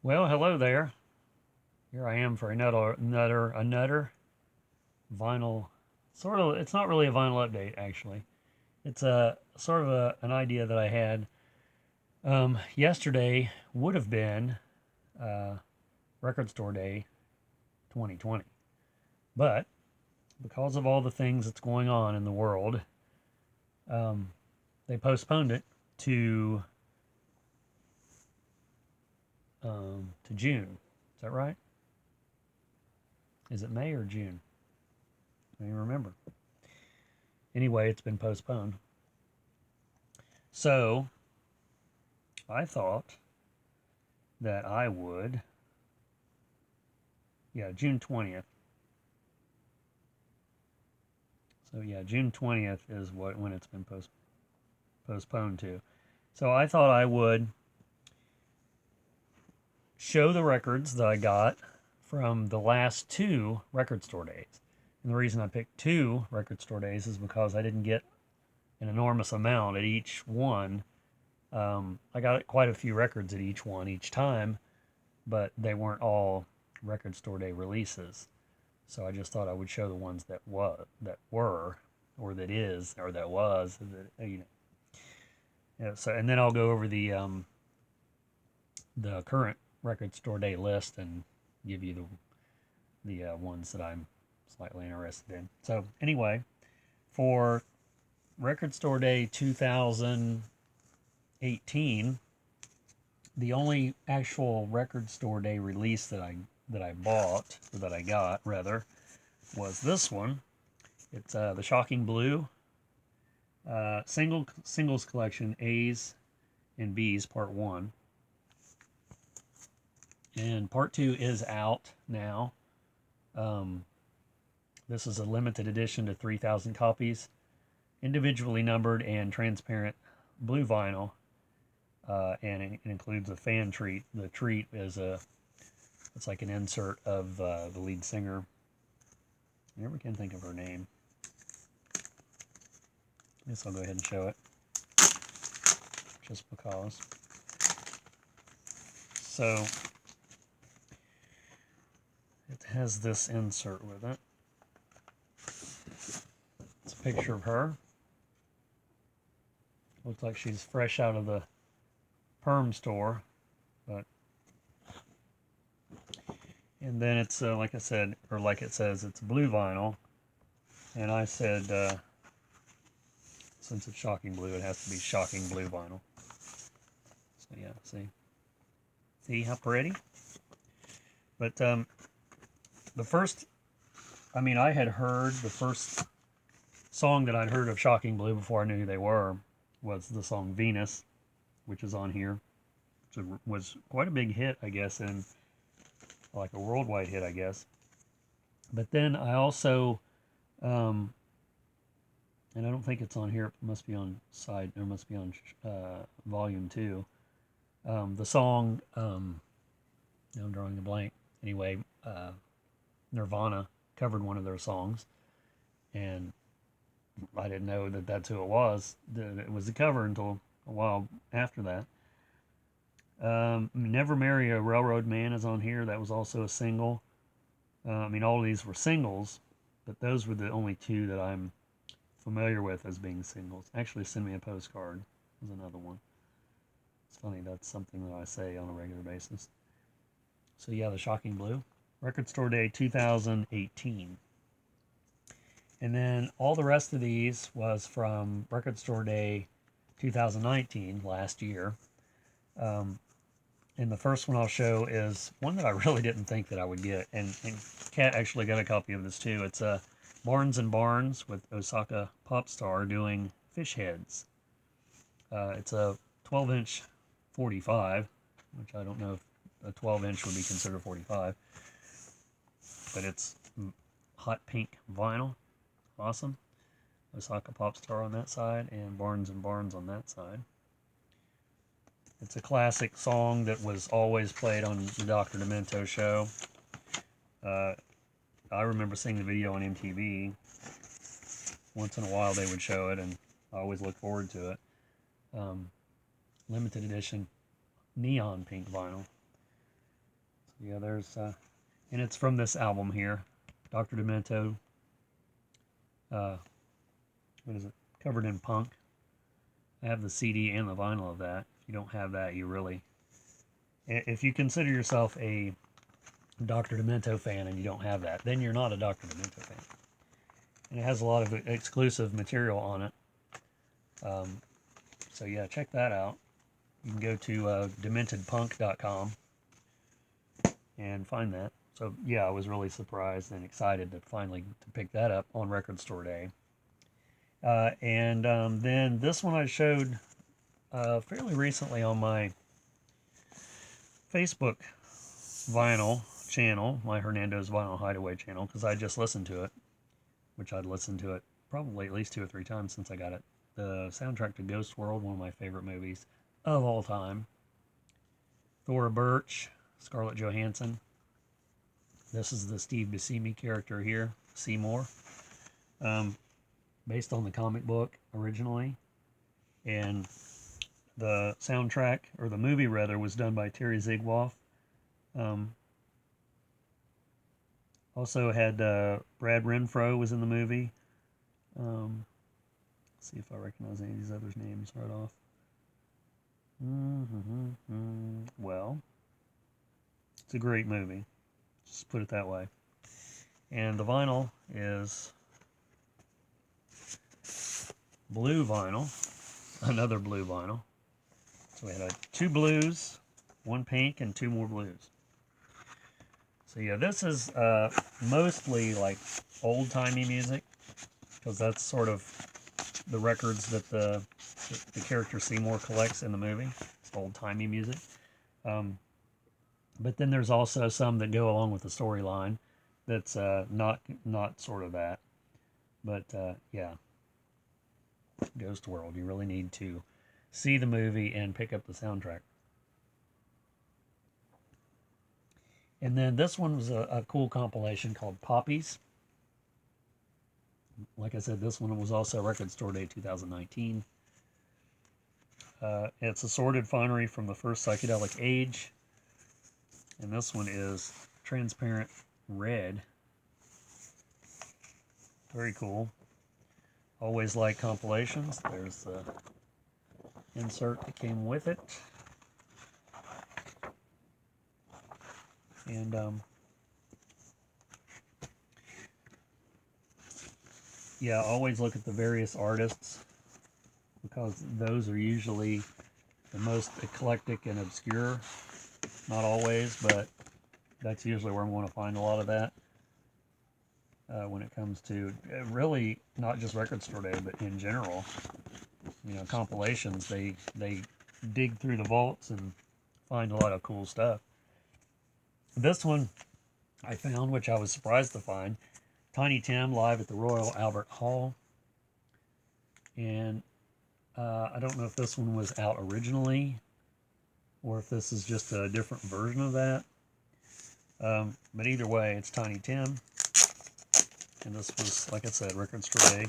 Well, hello there. Here I am for another vinyl. Sort of, it's not really a vinyl update actually. It's a sort of an idea that I had. Yesterday would have been uh, Record Store Day 2020, but because of all the things that's going on in the world, um, they postponed it to to June. Is that right? Is it May or June? I don't even remember. Anyway, it's been postponed. So I thought that I would, yeah, June 20th. So yeah, June 20th is when it's been postponed to. So I thought I would show the records that I got from the last two record store days. And the reason I picked two record store days is because I didn't get an enormous amount at each one. I got quite a few records at each one each time, but they weren't all record store day releases. So I just thought I would show the ones that were, or that is, or that was, that. Yeah, so and then I'll go over the current record store day list and give you the ones that I'm slightly interested in. So anyway, for record store day 2018, the only actual record store day release that I bought, or that I got rather, was this one. It's the Shocking Blue singles collection, A's and B's Part 1. And Part 2 is out now. Um, this is a limited edition to 3,000 copies, individually numbered and transparent blue vinyl, and it includes a fan treat. The treat is it's like an insert of the lead singer. I never can think of her name. I guess I'll go ahead and show it, just because. So it has this insert with it. It's a picture of her. Looks like she's fresh out of the perm store, but and then it's like I said, or like it says, it's blue vinyl, and I said since it's shocking blue, it has to be shocking blue vinyl. So yeah, see how pretty. But the first, I mean, I had heard the first song that I'd heard of Shocking Blue before I knew who they were was the song Venus, which is on here, which was quite a big hit, I guess, and like a worldwide hit, I guess. But then I also, and I don't think it's on here, it must be on side, or must be on volume 2. The song, now I'm drawing a blank. Anyway, Nirvana covered one of their songs, and I didn't know that that's who it was. That it was a cover until a while after that. Never Marry a Railroad Man is on here. That was also a single. I mean, all of these were singles, but those were the only two that I'm familiar with as being singles. Actually, Send Me a Postcard is another one. It's funny, that's something that I say on a regular basis. So yeah, the Shocking Blue. Record Store Day 2018. And then all the rest of these was from Record Store Day 2019, last year. And the first one I'll show is one that I really didn't think that I would get. And Kat actually got a copy of this too. It's Barnes and Barnes with Osaka Pop Star doing Fish Heads. It's a 12-inch 45, which I don't know if a 12-inch would be considered 45. But it's hot pink vinyl. Awesome. Osaka Pop Star on that side and Barnes and Barnes on that side. It's a classic song that was always played on the Dr. Demento show. I remember seeing the video on MTV. Once in a while they would show it, and I always look forward to it. Limited edition neon pink vinyl. Yeah, there's, and it's from this album here, Dr. Demento. What is it? Covered in Punk. I have the CD and the vinyl of that. If you don't have that, you really, if you consider yourself a Dr. Demento fan and you don't have that, then you're not a Dr. Demento fan. And it has a lot of exclusive material on it. So yeah, check that out. You can go to dementedpunk.com and find that. So yeah, I was really surprised and excited to finally to pick that up on Record Store Day. Then this one I showed fairly recently on my Facebook vinyl channel, my Hernando's Vinyl Hideaway channel, because I just listened to it, which I'd listened to it probably at least 2 or 3 times since I got it. The soundtrack to Ghost World, one of my favorite movies of all time. Thora Birch, Scarlett Johansson. This is the Steve Buscemi character here, Seymour, based on the comic book originally. And the soundtrack, or the movie rather, was done by Terry Zigwoff. Also had Brad Renfro was in the movie. Let's see if I recognize any of these others' names right off. Well, it's a great movie. Just put it that way. And the vinyl is blue vinyl, another blue vinyl. So we had 2 blues, 1 pink, and 2 more blues. So yeah, this is mostly like old-timey music, because that's sort of the records that the character Seymour collects in the movie. It's old-timey music. But then there's also some that go along with the storyline that's not sort of that. But yeah, Ghost World. You really need to see the movie and pick up the soundtrack. And then this one was a cool compilation called Poppies. Like I said, this one was also Record Store Day 2019. It's assorted finery from the first psychedelic age. And this one is transparent red. Very cool. Always like compilations. There's the insert that came with it. And yeah, always look at the various artists, because those are usually the most eclectic and obscure. Not always, but that's usually where I'm going to find a lot of that when it comes to really not just Record Store Day, but in general. You know, compilations, they dig through the vaults and find a lot of cool stuff. This one I found, which I was surprised to find, Tiny Tim live at the Royal Albert Hall. And I don't know if this one was out originally or if this is just a different version of that. But either way, it's Tiny Tim. And this was, like I said, Record Store Day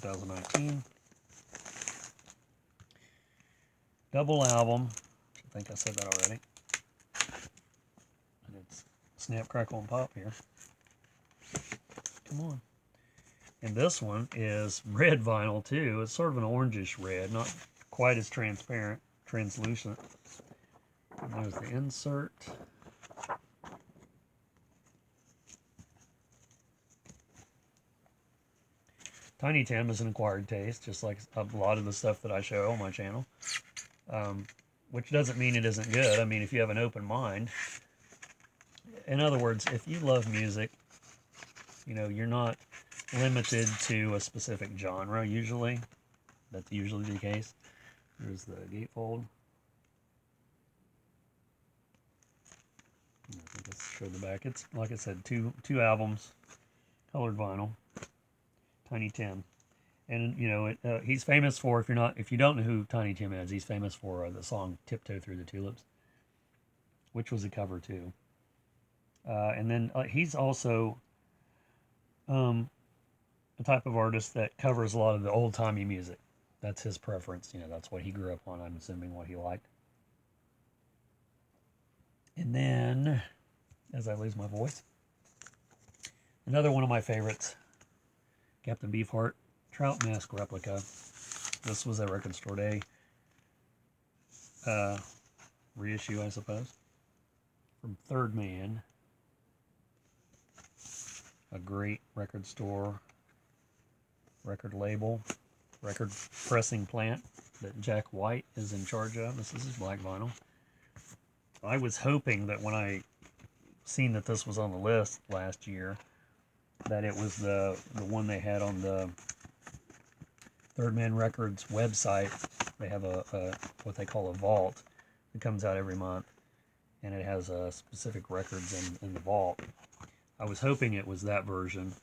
2019. Double album. I think I said that already. And it's Snap, Crackle, and Pop here. Come on. And this one is red vinyl too. It's sort of an orangish red, not quite as transparent, translucent. And there's the insert. Tiny Tim is an acquired taste, just like a lot of the stuff that I show on my channel. Which doesn't mean it isn't good. I mean, if you have an open mind. In other words, if you love music, you know, you're not limited to a specific genre, usually. That's usually the case. There's the gatefold. I think I showed the back. It's, like I said, two albums, colored vinyl. Tiny Tim. And, you know, he's famous for, if you don't know who Tiny Tim is, he's famous for the song Tiptoe Through the Tulips, which was a cover too. And then he's also a type of artist that covers a lot of the old-timey music. That's his preference. You know, that's what he grew up on, I'm assuming, what he liked. And then as I lose my voice. Another one of my favorites, Captain Beefheart Trout Mask replica. This was a Record Store Day reissue, I suppose, from Third Man, a great record store, record label, record pressing plant that Jack White is in charge of. This is his black vinyl. I was hoping that when I seen that this was on the list last year, that it was the one they had on the Third Man Records website. They have a what they call a vault that comes out every month, and it has specific records in the vault. I was hoping it was that version,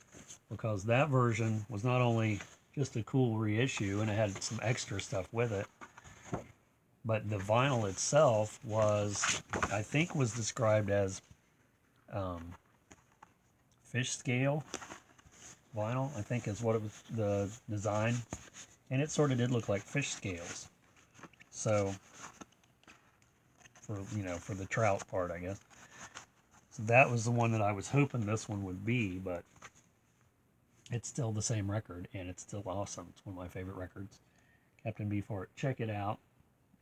because that version was not only just a cool reissue and it had some extra stuff with it, but the vinyl itself was, I think, was described as fish scale vinyl, I think is what it was, the design, and it sort of did look like fish scales. So for the trout part, I guess. So that was the one that I was hoping this one would be, but it's still the same record, and it's still awesome. It's one of my favorite records. Captain Beefheart. Check it out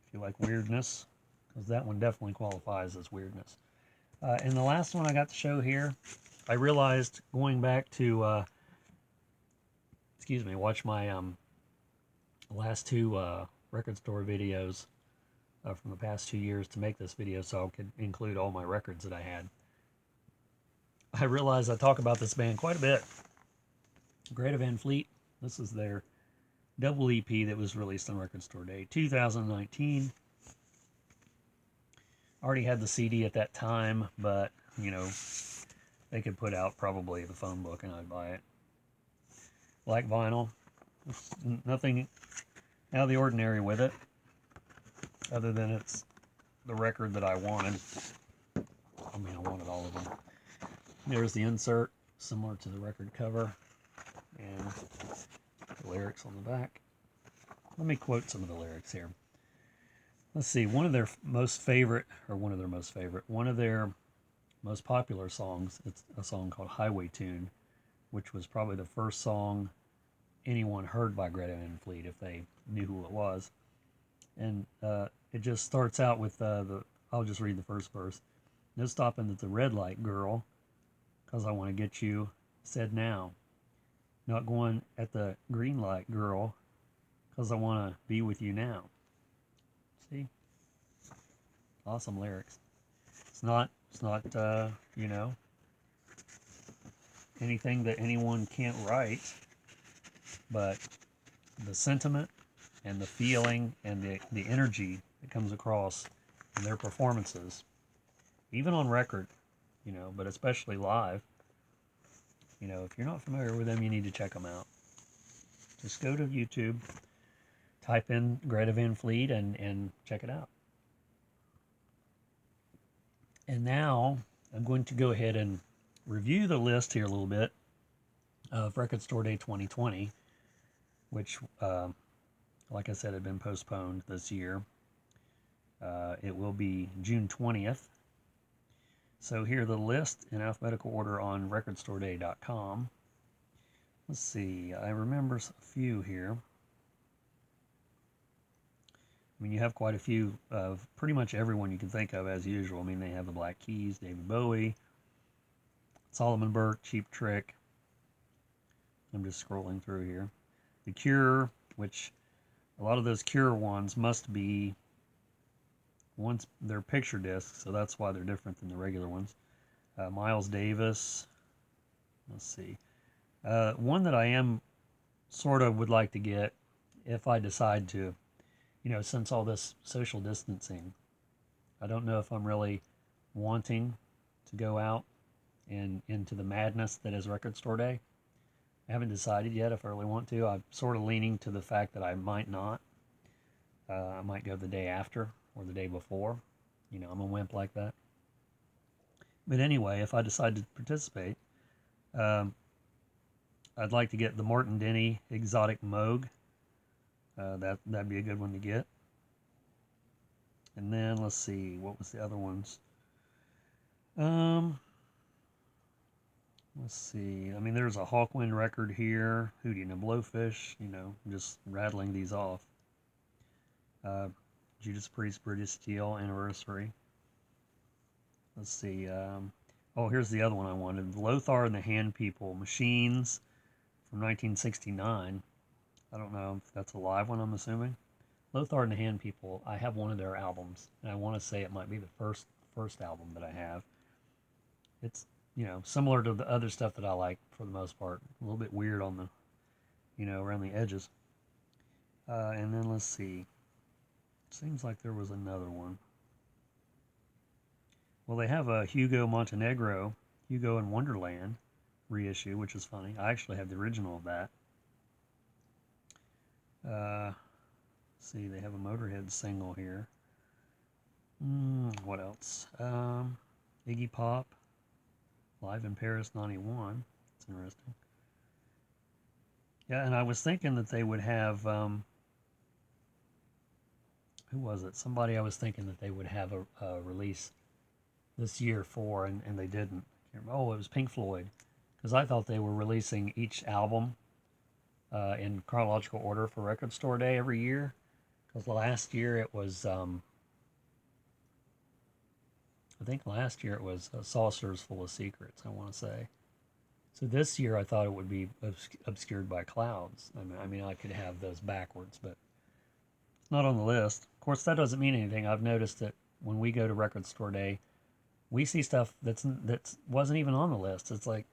if you like weirdness, because that one definitely qualifies as weirdness. And the last one I got to show here, I realized going back to, watch my last two record store videos from the past 2 years to make this video so I could include all my records that I had. I realized I talk about this band quite a bit. Greta Van Fleet. This is their double EP that was released on Record Store Day 2019. Already had the CD at that time, but they could put out probably the phone book and I'd buy it. Black vinyl. Nothing out of the ordinary with it, other than it's the record that I wanted. I mean, I wanted all of them. There's the insert, similar to the record cover, and the lyrics on the back. Let me quote some of the lyrics here. Let's see, one of their most popular songs, it's a song called Highway Tune, which was probably the first song anyone heard by Greta Van Fleet if they knew who it was. And it just starts out with I'll just read the first verse. No stopping at the red light, girl, 'cause I want to get you, said now. Not going at the green light, girl, 'cause I want to be with you now. See? Awesome lyrics. It's not anything that anyone can't write, but the sentiment and the feeling and the energy that comes across in their performances, even on record, but especially live. If you're not familiar with them, you need to check them out. Just go to YouTube, type in Greta Van Fleet, and check it out. And now I'm going to go ahead and review the list here a little bit of Record Store Day 2020, which, like I said, had been postponed this year. It will be June 20th. So here, the list in alphabetical order on recordstoreday.com. Let's see, I remember a few here. I mean, you have quite a few of pretty much everyone you can think of, as usual. I mean, they have the Black Keys, David Bowie, Solomon Burke, Cheap Trick. I'm just scrolling through here. The Cure, which a lot of those Cure ones must be, once they're picture discs, so that's why they're different than the regular ones. Miles Davis. Let's see. One that I am sort of would like to get if I decide to, since all this social distancing, I don't know if I'm really wanting to go out and into the madness that is Record Store Day. I haven't decided yet if I really want to. I'm sort of leaning to the fact that I might not. I might go the day after or the day before. I'm a wimp like that. But anyway, if I decide to participate, I'd like to get the Martin Denny Exotic Moog. That'd be a good one to get. And then let's see, what was the other ones? Let's see. I mean, there's a Hawkwind record here. Hootie and the Blowfish. You know, just rattling these off. Judas Priest, British Steel Anniversary. Let's see. Oh, here's the other one I wanted. Lothar and the Hand People. Machines from 1969. I don't know if that's a live one, I'm assuming. Lothar and the Hand People. I have one of their albums, and I want to say it might be the first album that I have. It's, you know, similar to the other stuff that I like for the most part. A little bit weird on the, you know, around the edges. And then let's see. Seems like there was another one. Well, they have a Hugo Montenegro, Hugo in Wonderland reissue, which is funny. I actually have the original of that. See, they have a Motorhead single here. What else? Iggy Pop, Live in Paris '91. That's interesting. Yeah, and I was thinking that they would have, who was it? Somebody I was thinking that they would have a release this year for, and they didn't. Oh, it was Pink Floyd, because I thought they were releasing each album in chronological order for Record Store Day every year. Because last year it was, I think last year it was Saucers Full of Secrets, I want to say. So this year I thought it would be obscured by clouds. I mean, I could have those backwards, but it's not on the list. Of course, that doesn't mean anything. I've noticed that when we go to Record Store Day, we see stuff that wasn't even on the list. It's like,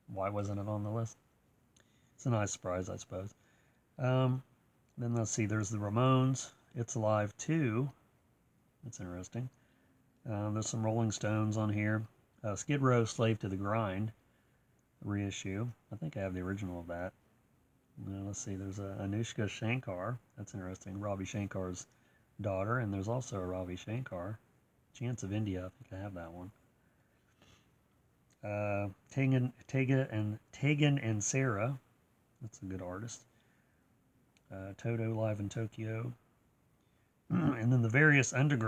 why wasn't it on the list? It's a nice surprise, I suppose. Then let's see, there's the Ramones, It's Alive 2. That's interesting. There's some Rolling Stones on here. Skid Row, Slave to the Grind reissue. I think I have the original of that. Let's see, there's a Anushka Shankar. That's interesting. Ravi Shankar's daughter, and there's also a Ravi Shankar. Chance of India, I think I have that one. Tegan and Sarah. That's a good artist. Toto Live in Tokyo. And then the various artists.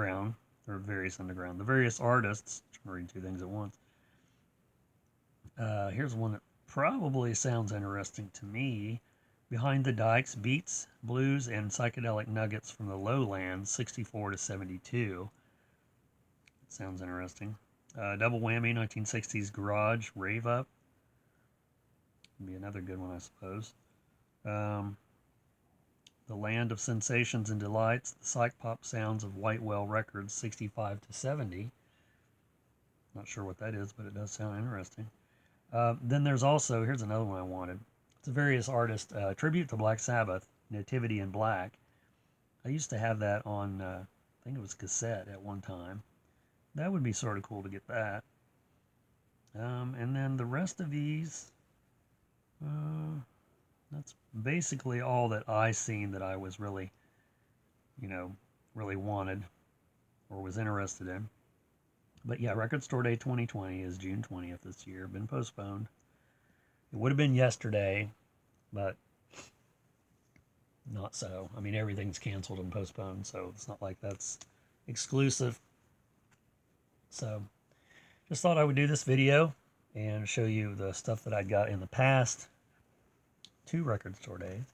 I'm reading two things at once. Here's one that probably sounds interesting to me. Behind the Dikes, Beats, Blues, and Psychedelic Nuggets from the Lowlands, 64 to 72. That sounds interesting. Double Whammy, 1960s Garage, Rave Up. Would be another good one, I suppose. The Land of Sensations and Delights, the Psych Pop Sounds of White Whale Records, 65 to 70. Not sure what that is, but it does sound interesting. Then there's also, here's another one I wanted. It's a various artist tribute to Black Sabbath, Nativity in Black. I used to have that on, I think it was cassette at one time. That would be sort of cool to get that. And then the rest of these, that's basically all that I seen that I was really, really wanted or was interested in. But yeah, Record Store Day 2020 is June 20th this year. Been postponed. It would have been yesterday, but not so. I mean, everything's canceled and postponed, so it's not like that's exclusive. So just thought I would do this video and show you the stuff that I got in the past 2 Record Store Days.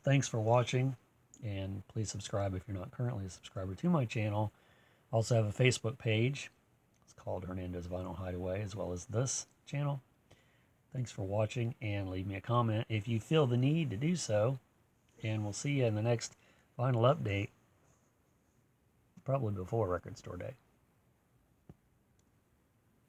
Thanks for watching, and please subscribe if you're not currently a subscriber to my channel. I also have a Facebook page. It's called Hernandez Vinyl Hideaway, as well as this channel. Thanks for watching, and leave me a comment if you feel the need to do so. And we'll see you in the next vinyl update, probably before Record Store Day.